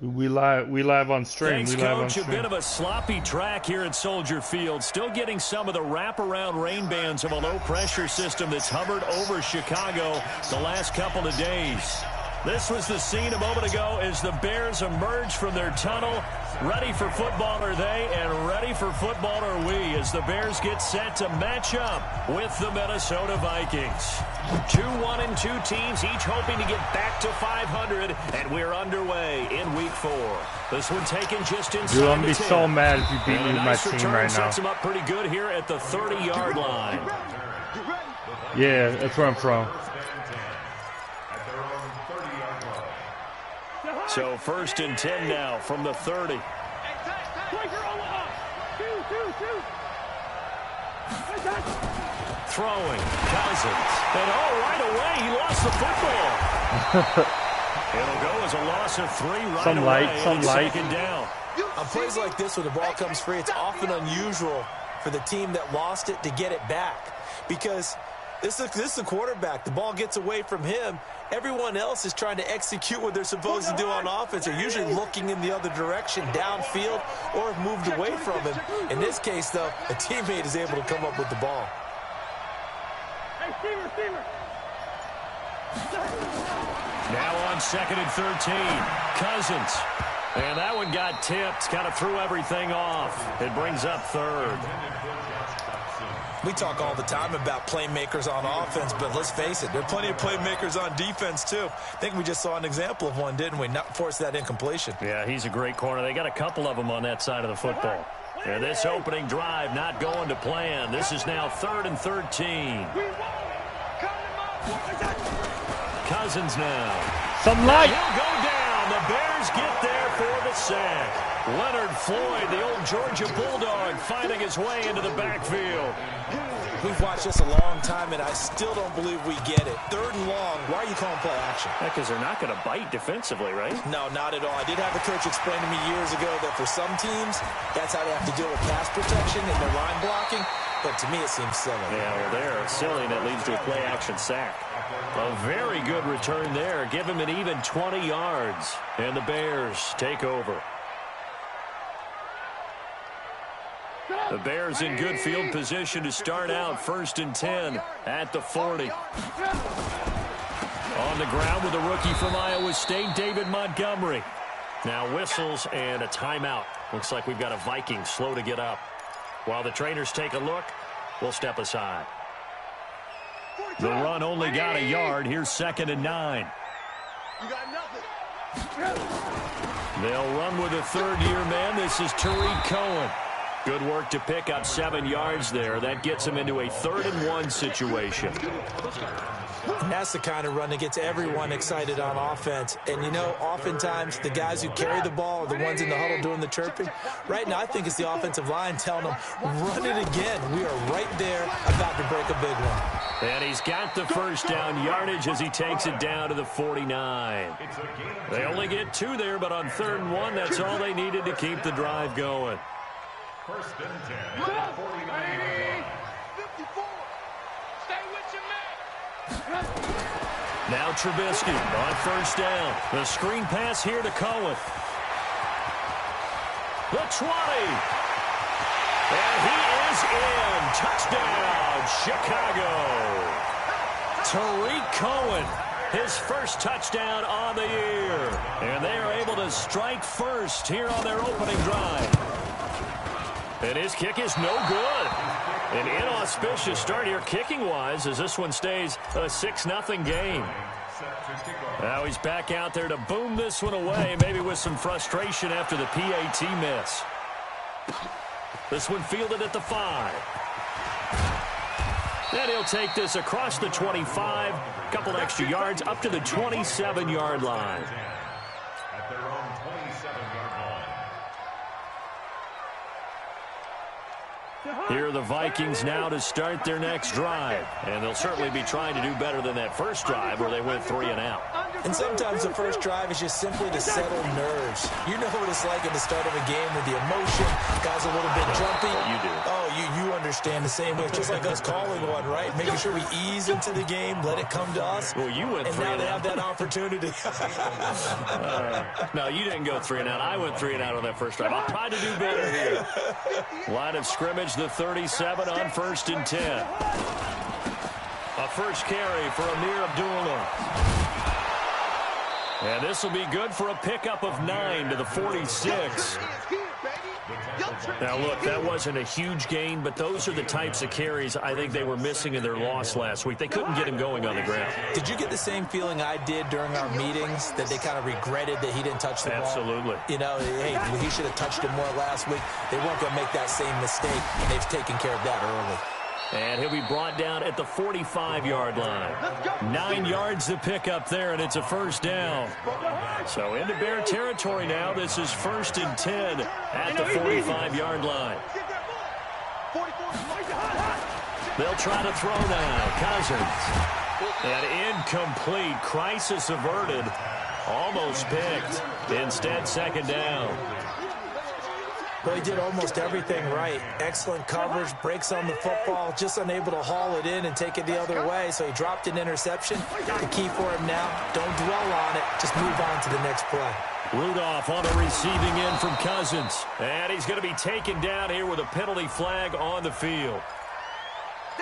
We live on stream. Thanks, we live Coach. on stream. A bit of a sloppy track here at Soldier Field. Still getting some of the wraparound rain bands of a low-pressure system that's hovered over Chicago the last couple of days. This was the scene a moment ago as the Bears emerge from their tunnel. Ready for football are they, and ready for football are we as the Bears get set to match up with the Minnesota Vikings. 2-1-2 teams, each hoping to get back to 500, and we're underway in Week 4. This one taken just inside Dude, I'm the be 10. so mad if you beat me with my Nice team return right now. sets him up pretty good here at the 30-yard line. Yeah, that's where I'm from. So 1st and 10 now from the 30. Throwing, Cousins. And right away, he lost the football. It'll go as a loss of 3 right Some away. light, some light. Second down. On plays like this where the ball comes free, it's often unusual for the team that lost it to get it back. Because this is the quarterback. The ball gets away from him. Everyone else is trying to execute what they're supposed to do on offense. They're usually looking in the other direction, downfield, or have moved away from him. In this case, though, a teammate is able to come up with the ball. Now on 2nd and 13. Cousins. And that one got tipped. Kind of threw everything off. It brings up 3rd. We talk all the time about playmakers on offense, but let's face it, there are plenty of playmakers on defense, too. I think we just saw an example of one, didn't we? Not force that incompletion. Yeah, he's a great corner. They got a couple of them on that side of the football. And this opening drive not going to plan. This is now 3rd and 13. Cousins now. Some light. He'll go down. The Bears get there for the sack. Leonard Floyd, the old Georgia Bulldog, finding his way into the backfield. We've watched this a long time, and I still don't believe we get it. 3rd and long. Why are you calling play action? Because they're not going to bite defensively, right? No, not at all. I did have a coach explain to me years ago that for some teams, that's how they have to deal with pass protection and their line blocking. But to me, it seems silly. Yeah, well, they're silly, and it leads to a play-action sack. A very good return there. Give him an even 20 yards. And the Bears take over. The Bears in good field position to start out 1st and 10 at the 40. On the ground with a rookie from Iowa State, David Montgomery. Now whistles and a timeout. Looks like we've got a Viking slow to get up. While the trainers take a look, we'll step aside. The run only got a yard. Here's 2nd and 9. You got nothing. They'll run with a 3rd-year man. This is Tariq Cohen. Good work to pick up 7 yards there. That gets him into a 3rd and 1 situation. And that's the kind of run that gets everyone excited on offense. And, you know, oftentimes the guys who carry the ball are the ones in the huddle doing the chirping. Right now, I think it's the offensive line telling them, run it again. We are right there about to break a big one. And he's got the 1st down yardage as he takes it down to the 49. They only get 2 there, but on 3rd and 1, that's all they needed to keep the drive going. 1st and 10. 49. 54. Stay with your man. Now Trubisky on 1st down. The screen pass here to Cohen. The 20. And he is in. Touchdown, Chicago. Tariq Cohen, his 1st touchdown on the year. And they are able to strike first here on their opening drive. And his kick is no good. An inauspicious start here kicking-wise as this one stays a 6-0 game. Now he's back out there to boom this one away, maybe with some frustration after the PAT miss. This one fielded at the 5. Then he'll take this across the 25, a couple extra yards up to the 27-yard line. At their own 27-yard line. Here are the Vikings now to start their next drive. And they'll certainly be trying to do better than that first drive where they went 3 and out. And sometimes the first drive is just simply to settle nerves. You know what it's like at the start of a game with the emotion, guys a little bit jumpy. You do. Oh, you understand the same way. It's just like us calling one, right? Making sure we ease into the game, let it come to us. Well, you went and 3 now and they out. have that opportunity. No, you didn't go 3 and out. I went 3 and out on that first drive. I'll try to do better here. Line of scrimmage, the 37 on 1st and 10. A first carry for Amir Abdullah. And this will be good for a pickup of 9 to the 46. Now, look, that wasn't a huge gain, but those are the types of carries I think they were missing in their loss last week. They couldn't get him going on the ground. Did you get the same feeling I did during our meetings, that they kind of regretted that he didn't touch the ball? Absolutely. You know, hey, he should have touched it more last week. They weren't going to make that same mistake, and they've taken care of that early. And he'll be brought down at the 45-yard line. 9 yards to pick up there, and it's a first down. So into Bear territory now. This is 1st and 10 at the 45-yard line. They'll try to throw now. Cousins. And incomplete. Crisis averted. Almost picked. Instead, 2nd down. Well, he did almost everything right. Excellent coverage, breaks on the football, just unable to haul it in and take it the other way. So he dropped an interception. The key for him now, don't dwell on it. Just move on to the next play. Rudolph on the receiving end from Cousins. And he's going to be taken down here with a penalty flag on the field.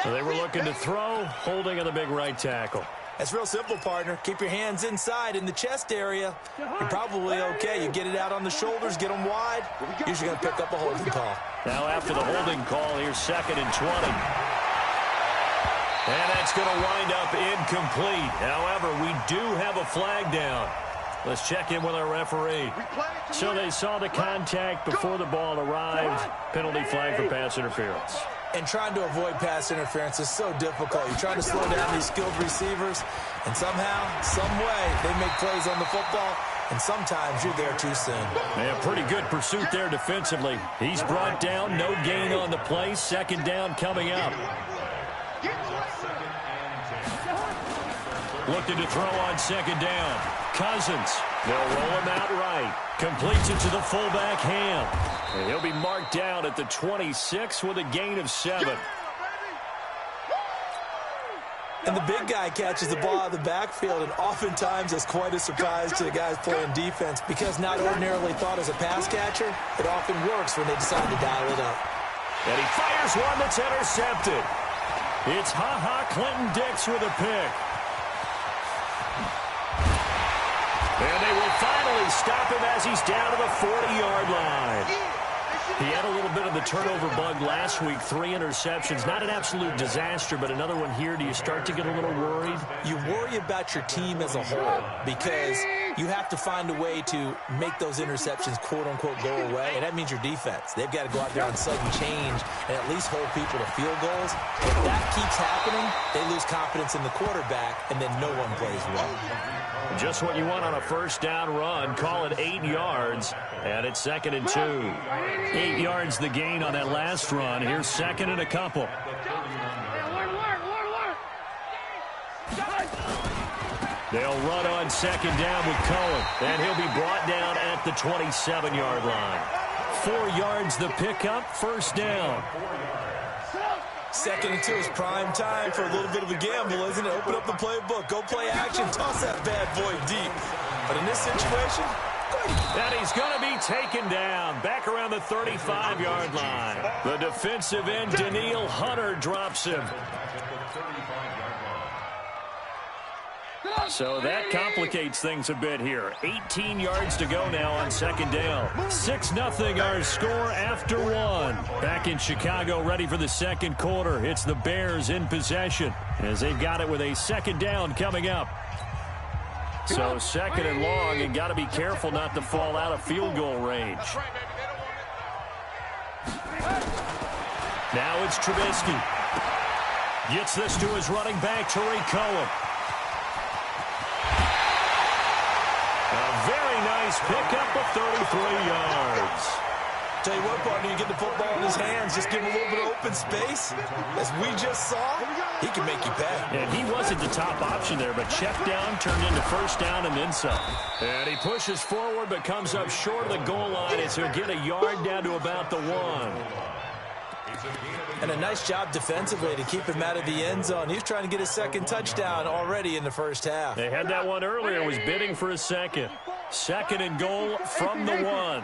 So they were looking to throw, holding on the big right tackle. That's real simple, partner. Keep your hands inside in the chest area. You're probably okay. You get it out on the shoulders, get them wide. Usually going to pick up a holding call. Now after the holding call, here's 2nd and 20. And that's going to wind up incomplete. However, we do have a flag down. Let's check in with our referee. So they saw the contact before the ball arrived. Penalty flag for pass interference. And trying to avoid pass interference is so difficult. You're trying to slow down these skilled receivers, and somehow, some way, they make plays on the football, and sometimes you're there too soon. Yeah, pretty good pursuit there defensively. He's brought down, no gain on the play. 2nd down coming up. Looking to throw on 2nd down. Cousins. They'll roll him out right. Completes it to the fullback, Ham. And he'll be marked down at the 26 with a gain of 7. And the big guy catches the ball out of the backfield, and oftentimes it's quite a surprise to the guys playing defense, because not ordinarily thought as a pass catcher, it often works when they decide to dial it up. And he fires one that's intercepted. It's Clinton Dix with a pick. And they will finally stop him as he's down to the 40-yard line. He had a little bit of the turnover bug last week, 3 interceptions. Not an absolute disaster, but another one here. Do you start to get a little worried? You worry about your team as a whole, because you have to find a way to make those interceptions, quote-unquote, go away, and that means your defense. They've got to go out there on sudden change and at least hold people to field goals. If that keeps happening, they lose confidence in the quarterback, and then no one plays well. Just what you want on a first down run. Call it 8 yards, and it's 2nd and 2. 8 yards the gain on that last run. Here's 2nd and a couple. They'll run on 2nd down with Cohen, and he'll be brought down at the 27-yard line. 4 yards the pickup, 1st down. 2nd and 2 is prime time for a little bit of a gamble, isn't it? Open up the playbook, go play action, toss that bad boy deep. But in this situation, and he's going to be taken down back around the 35-yard line. The defensive end, Daniil Hunter, drops him. So that complicates things a bit here. 18 yards to go now on 2nd down. 6-0 our score after 1. Back in Chicago, ready for the 2nd quarter. It's the Bears in possession as they've got it with a 2nd down coming up. So 2nd and long, and got to be careful not to fall out of field goal range. Now it's Trubisky. Gets this to his running back, Tariq Cohen. A very nice pickup of 33 yards. Tell you what, partner, you get the football in his hands, just give him a little bit of open space. As we just saw, he can make you pay. And he wasn't the top option there, but check down turned into 1st down and then some. And he pushes forward but comes up short of the goal line as he'll get a yard down to about the 1. And a nice job defensively to keep him out of the end zone. He's trying to get his second touchdown already in the first half. They had that one earlier, was bidding for a second. Second and goal from the 1.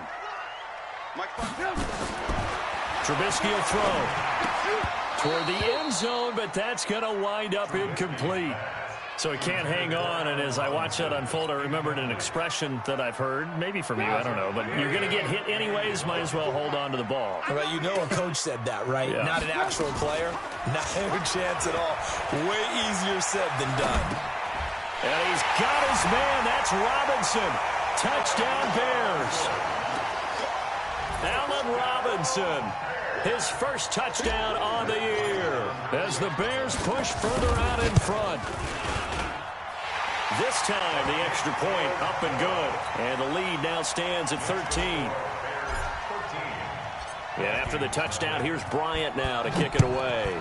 Trubisky will throw toward the end zone, but that's going to wind up incomplete. So he can't hang on, and as I watch that unfold, I remembered an expression that I've heard, maybe from you, I don't know, but you're going to get hit anyways, might as well hold on to the ball. Well, you know a coach said that, right? Yeah. Not an actual player. Not a chance at all. Way easier said than done. And he's got his man. That's Robinson. Touchdown Bears. Allen Robinson. His first touchdown on the year as the Bears push further out in front. This time, the extra point up and good. And the lead now stands at 13. And after the touchdown, here's Bryant now to kick it away.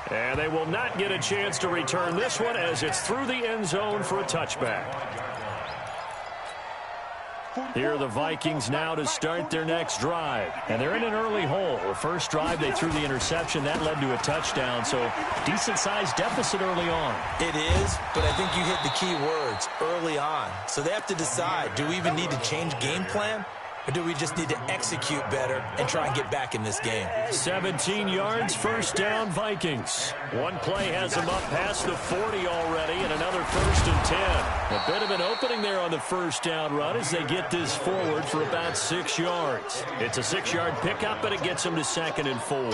And they will not get a chance to return this one as it's through the end zone for a touchback. Here are the Vikings now to start their next drive. And they're in an early hole. The first drive, they threw the interception. That led to a touchdown, so decent-sized deficit early on. It is, but I think you hit the key words, early on. So they have to decide, do we even need to change game plan? Or do we just need to execute better and try and get back in this game? 17 yards, first down, Vikings. One play has them up past the 40 already, and another 1st and 10. A bit of an opening there on the first down run as they get this forward for about 6 yards. It's a 6-yard pickup, but it gets them to 2nd and 4.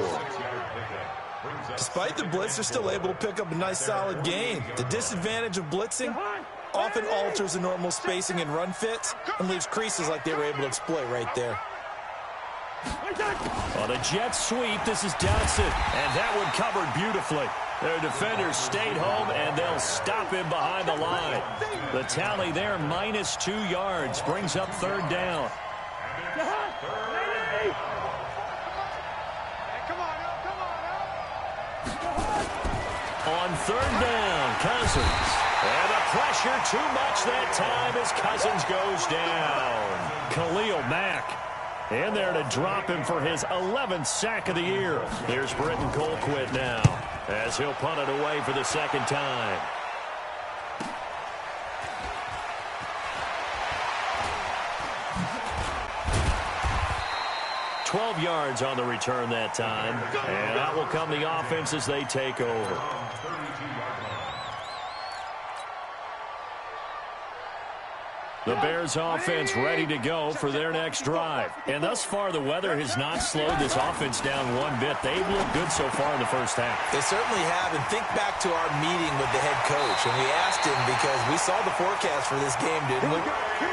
Despite the blitz, they're still able to pick up a nice solid gain. The disadvantage of blitzing often alters the normal spacing and run fits and leaves creases like they were able to exploit right there. On a jet sweep, this is Dotson, and that one covered beautifully. Their defenders stayed home, and they'll stop him behind the line. The tally there, -2 yards, brings up 3rd down. On 3rd down, Cousins. And the pressure too much that time as Cousins goes down. Khalil Mack in there to drop him for his 11th sack of the year. Here's Britton Colquitt now as he'll punt it away for the 2nd time. $12 yards on the return that time. And that will come the offense as they take over. The Bears offense ready to go for their next drive. And thus far, the weather has not slowed this offense down one bit. They've looked good so far in the first half. They certainly have. And think back to our meeting with the head coach. And we asked him because we saw the forecast for this game, didn't we?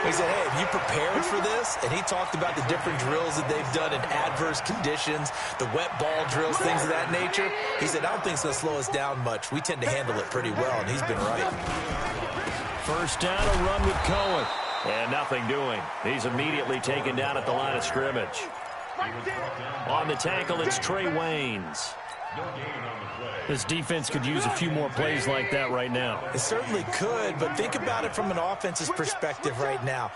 We said, hey, have you prepared for this? And he talked about the different drills that they've done in adverse conditions, the wet ball drills, things of that nature. He said, I don't think it's going to slow us down much. We tend to handle it pretty well, and he's been right. First down, a run with Cohen. And nothing doing. He's immediately taken down at the line of scrimmage. On the tackle, it's Trey Waynes. This defense could use a few more plays like that right now. It certainly could, but think about it from an offense's perspective right now.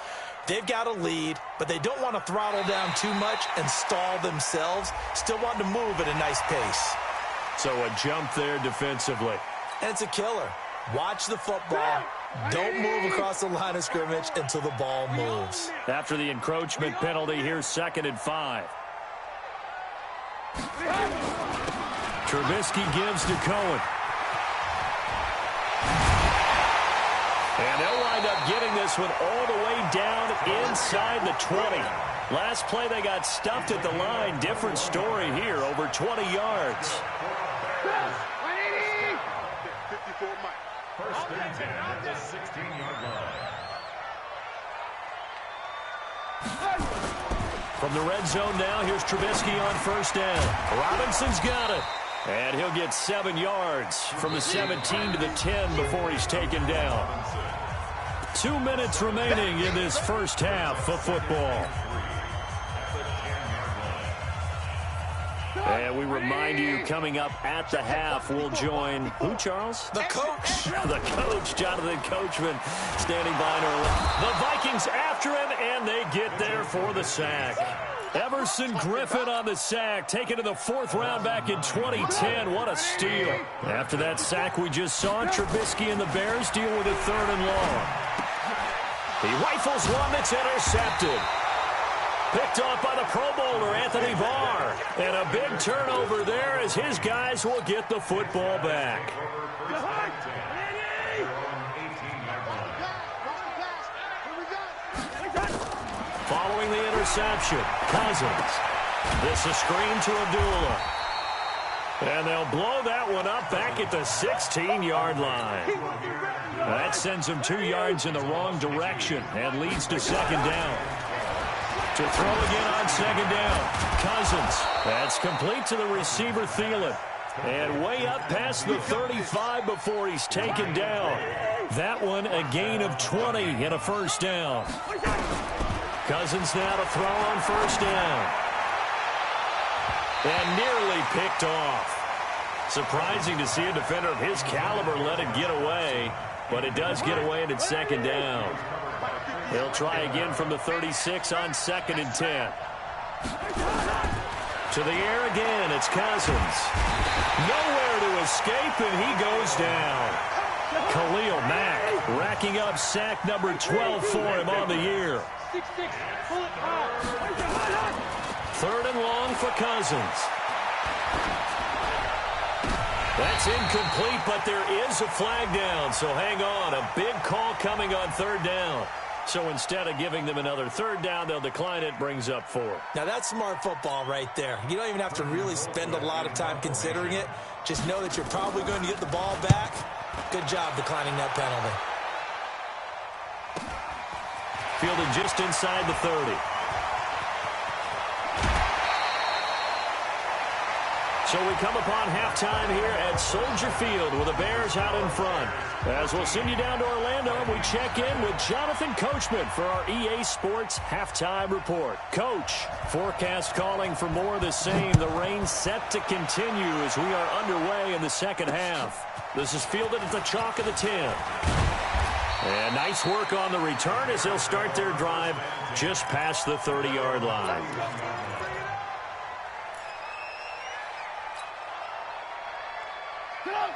They've got a lead, but they don't want to throttle down too much and stall themselves. Still want to move at a nice pace. So a jump there defensively. And it's a killer. Watch the football. Don't move across the line of scrimmage until the ball moves. After the encroachment penalty, here's 2nd and 5. Trubisky gives to Cohen. And they'll wind up getting this one all the way down inside the 20. Last play, they got stuffed at the line. Different story here, over 20 yards. First and 10 at the 16-yard line. From the red zone now, here's Trubisky on first down. Robinson's got it. And he'll get 7 yards from the 17 to the 10 before he's taken down. 2 minutes remaining in this first half of football. And we remind you, coming up at the half, we'll join who, Charles? The coach. The coach, Jonathan Coachman, standing by. The Vikings after after him, and they get there for the sack. Everson Griffin on the sack, taken to the 4th round back in 2010. What a steal. After that sack we just saw, Trubisky and the Bears deal with a 3rd and long. He rifles one that's intercepted. Picked off by the Pro Bowler, Anthony Barr. And a big turnover there as his guys will get the football back. Following the interception, Cousins. This is screen to Abdullah. And they'll blow that one up back at the 16-yard line. That sends him 2 yards in the wrong direction and leads to 2nd down. To throw again on 2nd down, Cousins. That's complete to the receiver, Thielen. And way up past the 35 before he's taken down. That one a gain of 20 and a 1st down. Cousins now to throw on 1st down. And nearly picked off. Surprising to see a defender of his caliber let it get away, but it does get away and it's 2nd down. They'll try again from the 36 on 2nd and 10. To the air again, it's Cousins. Nowhere to escape, and he goes down. Khalil Mack racking up sack number 12 for him on the year. 3rd and long for Cousins. That's incomplete, but there is a flag down, so hang on. A big call coming on 3rd down. So instead of giving them another 3rd down, they'll decline it, brings up 4. Now that's smart football right there. You don't even have to really spend a lot of time considering it. Just know that you're probably going to get the ball back. Good job declining that penalty. Fielded just inside the 30. So we come upon halftime here at Soldier Field with the Bears out in front. As we'll send you down to Orlando, we check in with Jonathan Coachman for our EA Sports Halftime Report. Coach, forecast calling for more of the same. The rain set to continue as we are underway in the 2nd half. This is fielded at the chalk of the 10. And nice work on the return as they'll start their drive just past the 30-yard line.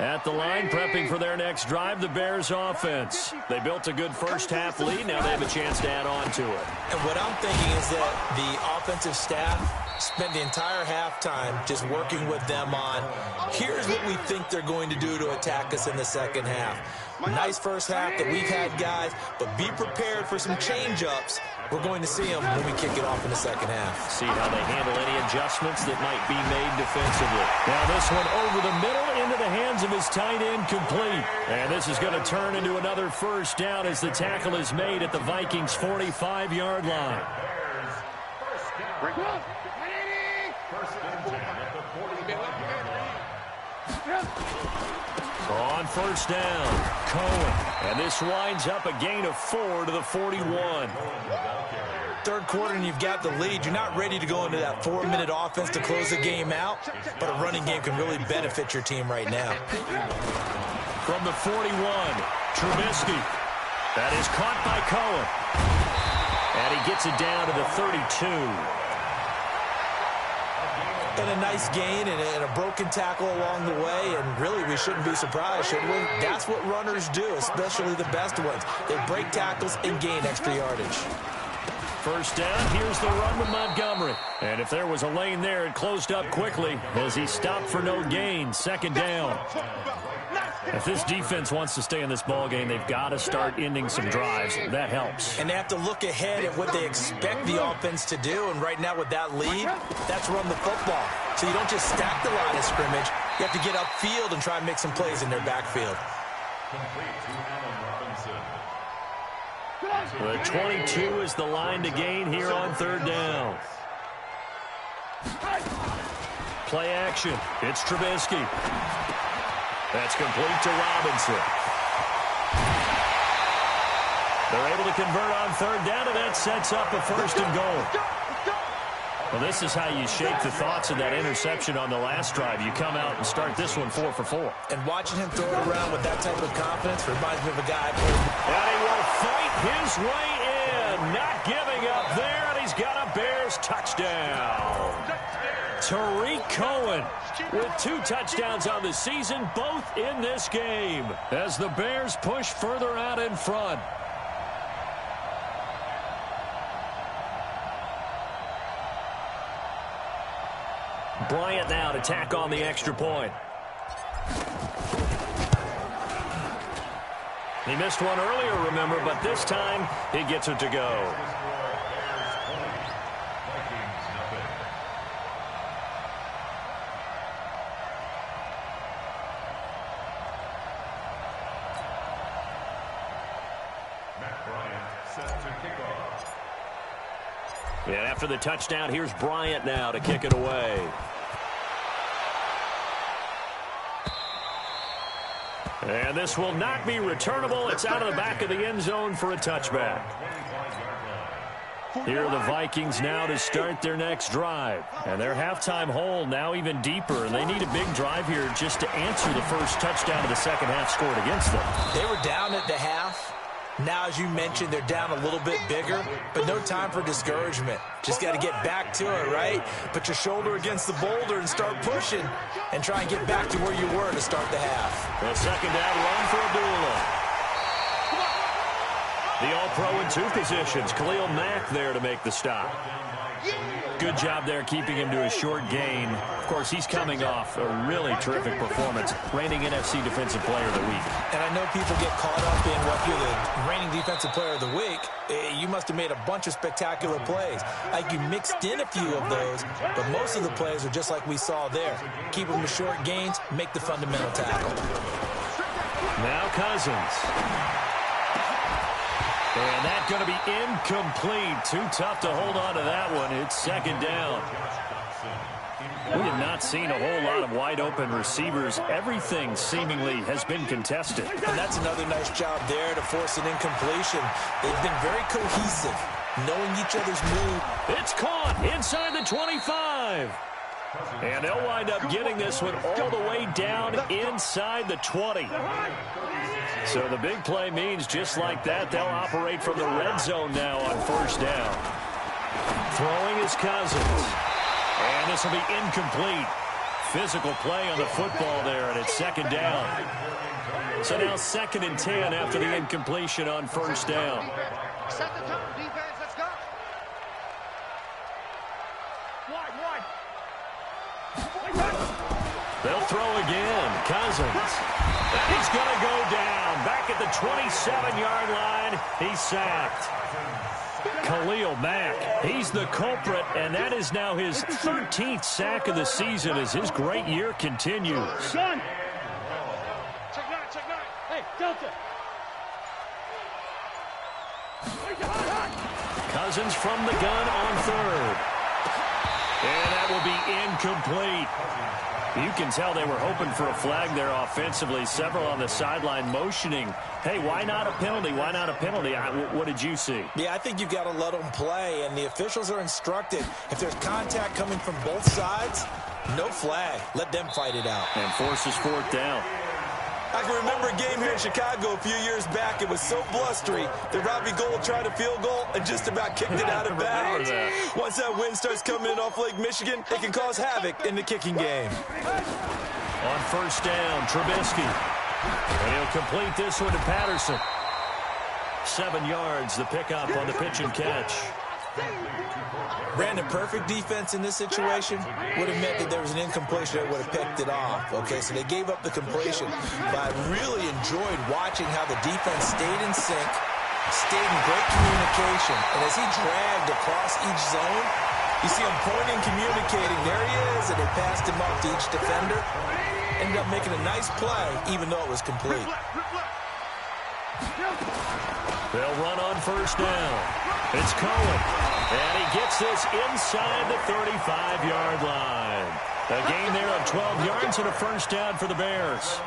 At the line, prepping for their next drive, the Bears offense. They built a good 1st half lead. Now they have a chance to add on to it. And what I'm thinking is that the offensive staff spent the entire halftime just working with them on, here's what we think they're going to do to attack us in the 2nd half. Nice 1st half that we've had, guys, but be prepared for some change-ups. We're going to see them when we kick it off in the 2nd half. See how they handle any adjustments that might be made defensively. Now this one over the middle into the hands of his tight end, complete. And this is going to turn into another 1st down as the tackle is made at the Vikings' 45-yard line. On 1st down, Cohen. And this winds up a gain of 4 to the 41. 3rd quarter and you've got the lead. You're not ready to go into that 4-minute offense to close the game out, but a running game can really benefit your team right now. From the 41, Trubisky. That is caught by Cohen. And he gets it down to the 32. And a nice gain and a broken tackle along the way, and really we shouldn't be surprised, should we? That's what runners do, especially the best ones. They break tackles and gain extra yardage. 1st down, here's the run with Montgomery. And if there was a lane there, it closed up quickly as he stopped for no gain. 2nd down. If this defense wants to stay in this ballgame, they've got to start ending some drives. That helps. And they have to look ahead at what they expect the offense to do. And right now with that lead, that's run the football. So you don't just stack the line of scrimmage. You have to get upfield and try and make some plays in their backfield. The 22 is the line to gain here on 3rd down. Play action. It's Trubisky. That's complete to Robinson. They're able to convert on 3rd down, and that sets up a 1st and goal. Well, this is how you shape the thoughts of that interception on the last drive. You come out and start this one 4 for 4. And watching him throw it around with that type of confidence reminds me of a guy. And he will fight his way in. not giving up there, and he's got a Bears touchdown. Tariq Cohen with 2 touchdowns on the season, both in this game, as the Bears push further out in front. Bryant now to tack on the extra point. He missed one earlier, remember, but this time he gets it to go. And after the touchdown, here's Bryant now to kick it away. And this will not be returnable. It's out of the back of the end zone for a touchback. Here are the Vikings now to start their next drive. And their halftime hole now even deeper. And they need a big drive here just to answer the first touchdown of the second half scored against them. They were down at the half. Now, as you mentioned, they're down a little bit bigger, but no time for discouragement. Just got to get back to it, right? Put your shoulder against the boulder and start pushing and try and get back to where you were to start the half. The second down run for Abdullah. The All-Pro in 2 positions. Khalil Mack there to make the stop. Good job there keeping him to a short gain. Of course, he's coming off a really terrific performance, reigning NFC Defensive Player of the Week. And I know people get caught up in what you're the reigning Defensive Player of the Week. You must have made a bunch of spectacular plays. Like you mixed in a few of those, but most of the plays are just like we saw there. Keep them to short gains, make the fundamental tackle. Now Cousins. And that's going to be incomplete. Too tough to hold on to that one. It's second down. We have not seen a whole lot of wide-open receivers. Everything seemingly has been contested. And that's another nice job there to force an incompletion. They've been very cohesive, knowing each other's move. It's caught inside the 25. And they'll wind up getting this one all the way down inside the 20. So the big play means just like that, they'll operate from the red zone now on first down. Throwing is Cousins. And this will be incomplete. Physical play on the football there, and it's second down. So now 2nd and 10 after the incompletion on first down. Set the tone, defense, let's go. Wide. They'll throw again. Cousins. And he's going to go down. Back at the 27-yard line. He's sacked. Khalil Mack, he's the culprit, and that is now his 13th sack of the season as his great year continues. Gun. Check 9. Hey, Delta. Cousins from the gun on 3rd. And that will be incomplete. You can tell they were hoping for a flag there offensively. Several on the sideline motioning. Hey, why not a penalty? Why not a penalty? What did you see? Yeah, I think you've got to let them play, and the officials are instructed. If there's contact coming from both sides, no flag. Let them fight it out. And forces 4th down. I can remember a game here in Chicago a few years back. It was so blustery that Robbie Gould tried a field goal and just about kicked it out of bounds. Once that wind starts coming in off Lake Michigan, it can cause havoc in the kicking game. On first down, Trubisky. And he'll complete this one to Patterson. 7 yards, the pickup on the pitch and catch. Brandon, perfect defense in this situation would have meant that there was an incompletion that would have picked it off. Okay, so they gave up the completion. But I really enjoyed watching how the defense stayed in sync, stayed in great communication. And as he dragged across each zone, you see him pointing, communicating. There he is, and they passed him off to each defender. Ended up making a nice play, even though it was complete. They'll run on first down. It's Cohen. And he gets this inside the 35-yard line. A gain there of 12 yards and a first down for the Bears.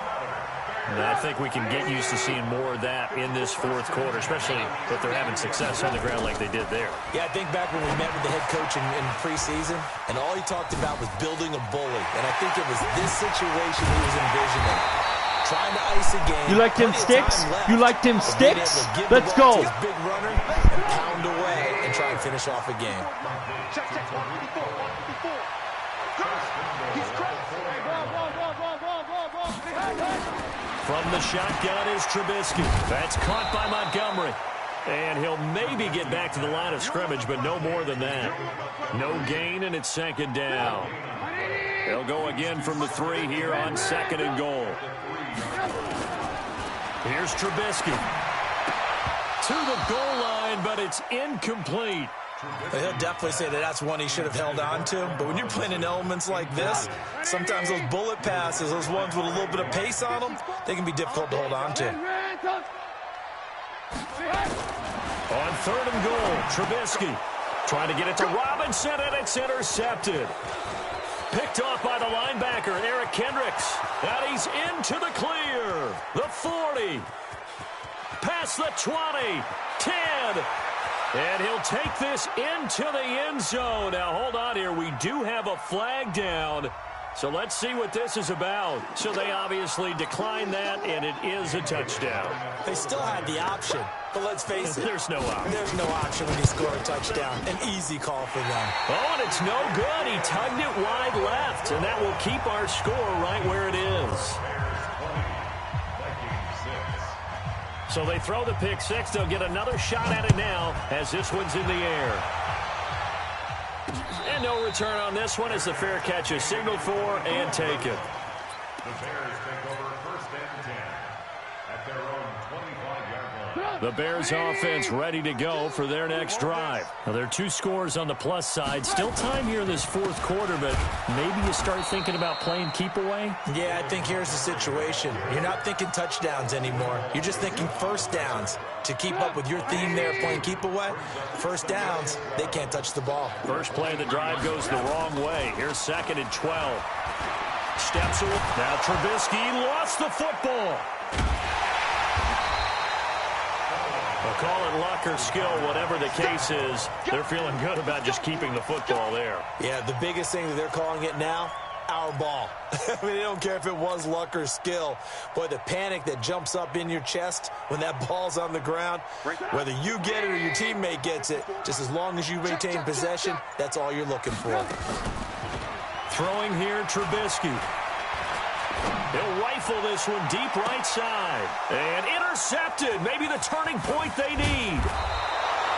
And I think we can get used to seeing more of that in this 4th quarter, especially if they're having success on the ground like they did there. Yeah, I think back when we met with the head coach in preseason, and all he talked about was building a bully. And I think it was this situation he was envisioning. Trying to ice a game. You like them sticks? You like them sticks? Let's go. Big runner and pound away. try and finish off a game. Check, check, 154. He's cracked. From the shotgun is Trubisky. That's caught by Montgomery. And he'll maybe get back to the line of scrimmage, but no more than that. No gain, and it's second down. They'll go again from the 3 here on 2nd and goal. Here's Trubisky. To the goal line, but it's incomplete. He'll definitely say that that's one he should have held on to. But when you're playing in elements like this, sometimes those bullet passes, those ones with a little bit of pace on them, they can be difficult to hold on to. On 3rd and goal, Trubisky trying to get it to Robinson, and it's intercepted. Picked off by the linebacker, Eric Kendricks. And he's into the clear. The 40. Past the 20. 10. And he'll take this into the end zone. Now, hold on here. We do have a flag down. So let's see what this is about. So they obviously declined that, and it is a touchdown. They still had the option, but let's face it. There's no option. There's no option when you score a touchdown. An easy call for them. Oh, and it's no good. He tugged it wide left, and that will keep our score right where it is. So they throw the pick 6. They'll get another shot at it now as this one's in the air. And no return on this one as the fair catch is signaled for and taken. The Bears take over 1st and 10 at their own 25-yard line. The Bears offense ready to go for their next drive. Now, there are 2 scores on the plus side. Still time here in this 4th quarter, but maybe you start thinking about playing keep away? Yeah, I think here's the situation. You're not thinking touchdowns anymore. You're just thinking first downs. To keep up with your theme there, playing keep away, first downs, they can't touch the ball. First play of the drive goes the wrong way. Here's 2nd and 12. Steps away. Now Trubisky lost the football. They'll call it luck or skill, whatever the case is. They're feeling good about just keeping the football there. Yeah, the biggest thing that they're calling it now, our ball. I mean, they don't care if it was luck or skill. Boy, the panic that jumps up in your chest when that ball's on the ground, whether you get it or your teammate gets it, just as long as you retain possession, that's all you're looking for. Throwing here, Trubisky. He'll rifle this one deep right side. And intercepted. Maybe the turning point they need.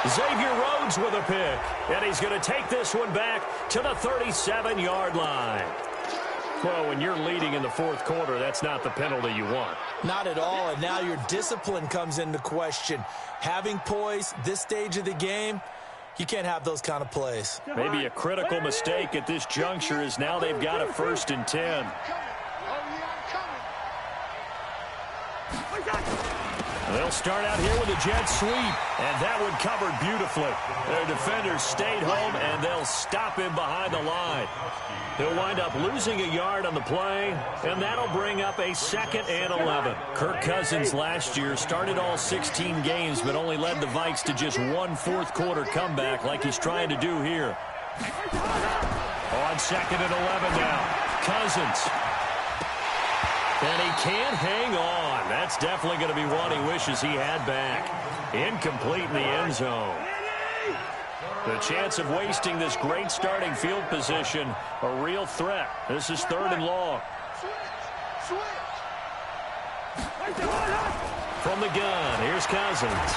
Xavier Rhodes with a pick. And he's going to take this one back to the 37-yard line. Well, when you're leading in the 4th quarter, that's not the penalty you want. Not at all, and now your discipline comes into question. Having poise this stage of the game, you can't have those kind of plays. Maybe a critical mistake at this juncture is now they've got a 1st and 10. They'll start out here with a jet sweep, and that one covered beautifully. Their defenders stayed home, and they'll stop him behind the line. He'll wind up losing a yard on the play, and that'll bring up a 2nd and 11. Kirk Cousins last year started all 16 games, but only led the Vikes to just 1 4th-quarter comeback like he's trying to do here. On 2nd and 11 now, Cousins. And he can't hang on. That's definitely going to be one he wishes he had back. Incomplete in the end zone. The chance of wasting this great starting field position, a real threat. This is 3rd and long. From the gun, here's Cousins.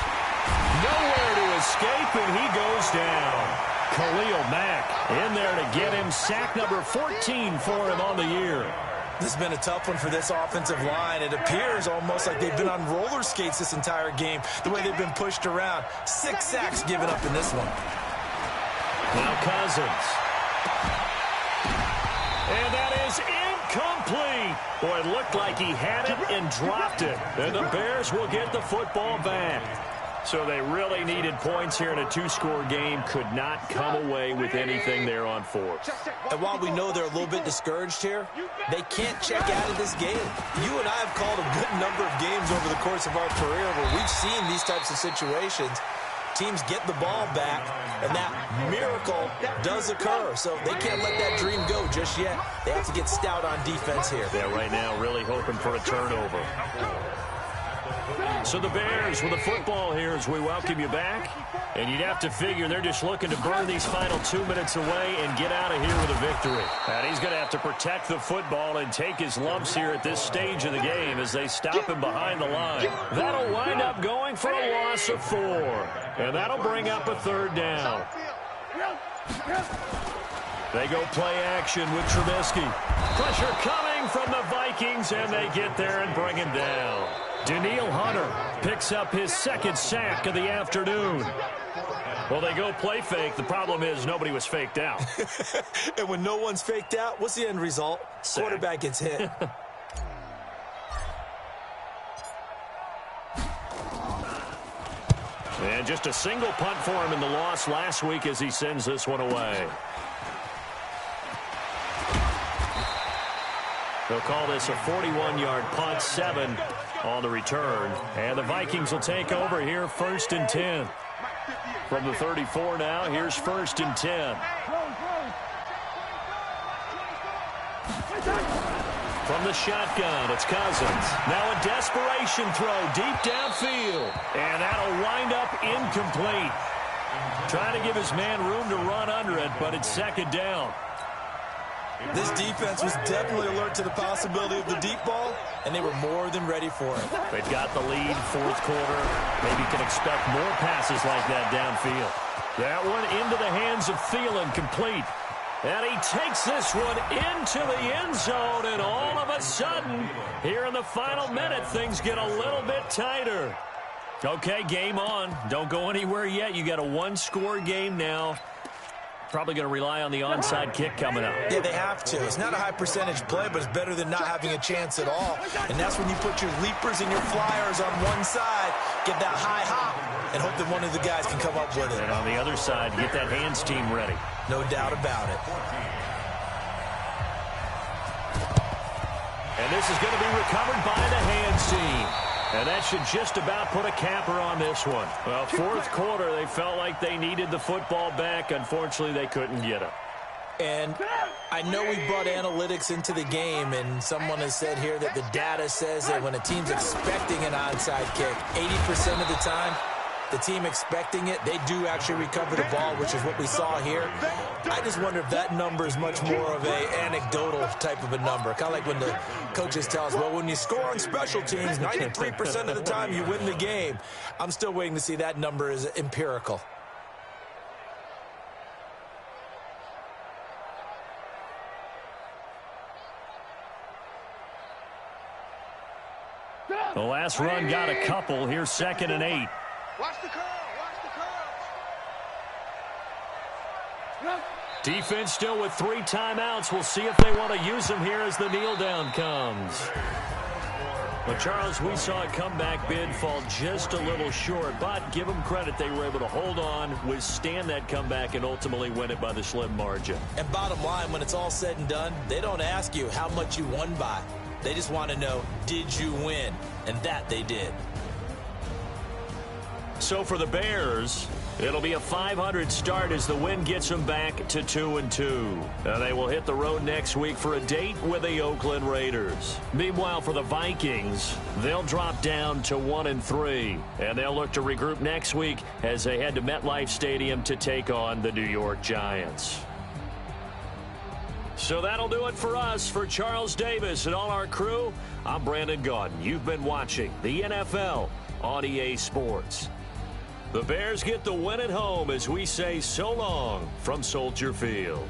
Nowhere to escape, and he goes down. Khalil Mack in there to get him. Sack number 14 for him on the year. This has been a tough one for this offensive line. It appears almost like they've been on roller skates this entire game, the way they've been pushed around. 6 sacks given up in this one. Now Cousins. And that is incomplete. Boy, it looked like he had it and dropped it. And the Bears will get the football back. So they really needed points here in a 2-score game. Could not come away with anything there on 4. And while we know they're a little bit discouraged here, they can't check out of this game. You and I have called a good number of games over the course of our career where we've seen these types of situations. Teams get the ball back, and that miracle does occur. So they can't let that dream go just yet. They have to get stout on defense here. Yeah, right now really hoping for a turnover. So the Bears with the football here as we welcome you back. And you'd have to figure they're just looking to burn these final 2 minutes away and get out of here with a victory. And he's going to have to protect the football and take his lumps here at this stage of the game as they stop him behind the line. That'll wind up going for a loss of 4. And that'll bring up a 3rd down. They go play action with Trubisky. Pressure coming from the Vikings, and they get there and bring him down. Danielle Hunter picks up his 2nd sack of the afternoon. Well, they go play fake. The problem is nobody was faked out. And when no one's faked out, what's the end result? Sack. Quarterback gets hit. And just a single punt for him in the loss last week as he sends this one away. They'll call this a 41-yard punt, 7 on the return. And the Vikings will take over here, 1st and 10. From the 34 now, here's 1st and 10. From the shotgun, it's Cousins. Now a desperation throw deep downfield. And that'll wind up incomplete. Trying to give his man room to run under it, but it's 2nd down. This defense was definitely alert to the possibility of the deep ball, and they were more than ready for it. They've got the lead, 4th quarter. Maybe can expect more passes like that downfield. That one into the hands of Thielen, complete. And he takes this one into the end zone, and all of a sudden, here in the final minute, things get a little bit tighter. Okay, game on. Don't go anywhere yet. You got a 1-score game now. Probably going to rely on the onside kick coming up. Yeah, they have to. It's not a high percentage play, but it's better than not having a chance at all. And that's when you put your leapers and your flyers on one side, get that high hop, and hope that one of the guys can come up with it. And on the other side, get that hands team ready. No doubt about it. And this is going to be recovered by the hands team. And that should just about put a capper on this one. Well, 4th quarter, they felt like they needed the football back. Unfortunately, they couldn't get it. And I know we brought analytics into the game, and someone has said here that the data says that when a team's expecting an onside kick, 80% of the time, the team expecting it, they do actually recover the ball, which is what we saw here. I just wonder if that number is much more of a anecdotal type of a number. Kind of like when the coaches tell us, well, when you score on special teams, 93% of the time you win the game. I'm still waiting to see that number is empirical. The last run got a couple. Here's 2nd and 8. Watch the curl. Watch the curl. Defense still with 3 timeouts. We'll see if they want to use them here as the kneel down comes. But, Charles, we saw a comeback bid fall just a little short, but give them credit. They were able to hold on, withstand that comeback, and ultimately win it by the slim margin. And bottom line, when it's all said and done, they don't ask you how much you won by. They just want to know, did you win? And that they did. So for the Bears, it'll be a 500 start as the win gets them back to 2-2. Now they will hit the road next week for a date with the Oakland Raiders. Meanwhile, for the Vikings, they'll drop down to 1-3. And they'll look to regroup next week as they head to MetLife Stadium to take on the New York Giants. So that'll do it for us. For Charles Davis and all our crew, I'm Brandon Gaudin. You've been watching the NFL on EA Sports. The Bears get the win at home as we say so long from Soldier Field.